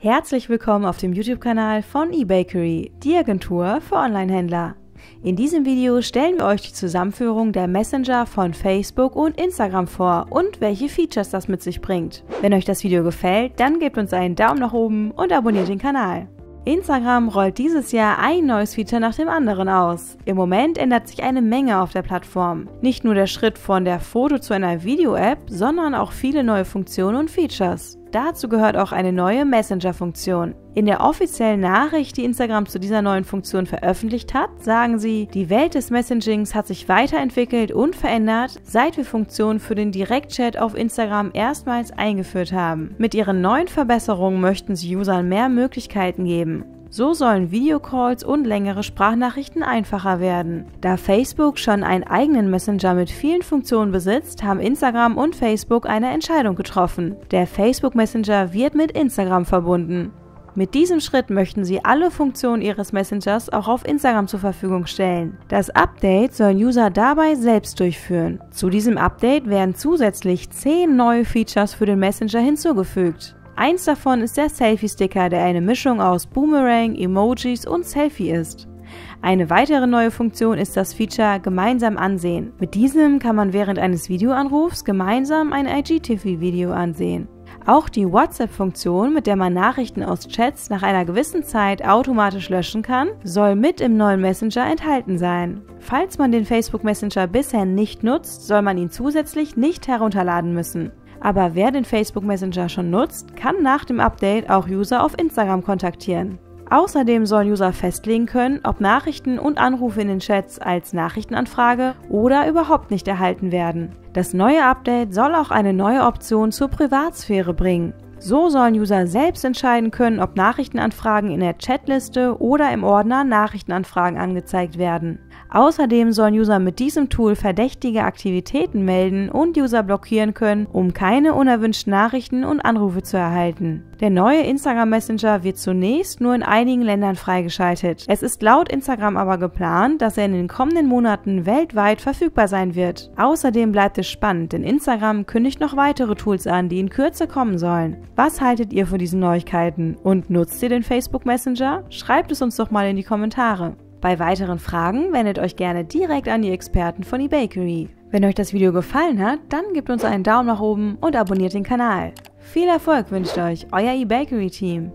Herzlich willkommen auf dem YouTube-Kanal von eBakery, die Agentur für Onlinehändler. In diesem Video stellen wir euch die Zusammenführung der Messenger von Facebook und Instagram vor und welche Features das mit sich bringt. Wenn euch das Video gefällt, dann gebt uns einen Daumen nach oben und abonniert den Kanal. Instagram rollt dieses Jahr ein neues Feature nach dem anderen aus. Im Moment ändert sich eine Menge auf der Plattform. Nicht nur der Schritt von der Foto- zu einer Video-App, sondern auch viele neue Funktionen und Features. Dazu gehört auch eine neue Messenger-Funktion. In der offiziellen Nachricht, die Instagram zu dieser neuen Funktion veröffentlicht hat, sagen sie, die Welt des Messagings hat sich weiterentwickelt und verändert, seit wir Funktionen für den Direktchat auf Instagram erstmals eingeführt haben. Mit ihren neuen Verbesserungen möchten sie Usern mehr Möglichkeiten geben. So sollen Videocalls und längere Sprachnachrichten einfacher werden. Da Facebook schon einen eigenen Messenger mit vielen Funktionen besitzt, haben Instagram und Facebook eine Entscheidung getroffen. Der Facebook Messenger wird mit Instagram verbunden. Mit diesem Schritt möchten sie alle Funktionen ihres Messengers auch auf Instagram zur Verfügung stellen. Das Update sollen User dabei selbst durchführen. Zu diesem Update werden zusätzlich 10 neue Features für den Messenger hinzugefügt. Eins davon ist der Selfie-Sticker, der eine Mischung aus Boomerang, Emojis und Selfie ist. Eine weitere neue Funktion ist das Feature Gemeinsam ansehen. Mit diesem kann man während eines Videoanrufs gemeinsam ein IGTV-Video ansehen. Auch die WhatsApp-Funktion, mit der man Nachrichten aus Chats nach einer gewissen Zeit automatisch löschen kann, soll mit im neuen Messenger enthalten sein. Falls man den Facebook Messenger bisher nicht nutzt, soll man ihn zusätzlich nicht herunterladen müssen. Aber wer den Facebook Messenger schon nutzt, kann nach dem Update auch User auf Instagram kontaktieren. Außerdem sollen User festlegen können, ob Nachrichten und Anrufe in den Chats als Nachrichtenanfrage oder überhaupt nicht erhalten werden. Das neue Update soll auch eine neue Option zur Privatsphäre bringen. So sollen User selbst entscheiden können, ob Nachrichtenanfragen in der Chatliste oder im Ordner Nachrichtenanfragen angezeigt werden. Außerdem sollen User mit diesem Tool verdächtige Aktivitäten melden und User blockieren können, um keine unerwünschten Nachrichten und Anrufe zu erhalten. Der neue Instagram Messenger wird zunächst nur in einigen Ländern freigeschaltet. Es ist laut Instagram aber geplant, dass er in den kommenden Monaten weltweit verfügbar sein wird. Außerdem bleibt es spannend, denn Instagram kündigt noch weitere Tools an, die in Kürze kommen sollen. Was haltet ihr von diesen Neuigkeiten und nutzt ihr den Facebook Messenger? Schreibt es uns doch mal in die Kommentare. Bei weiteren Fragen wendet euch gerne direkt an die Experten von eBakery. Wenn euch das Video gefallen hat, dann gebt uns einen Daumen nach oben und abonniert den Kanal. Viel Erfolg wünscht euch euer eBakery-Team.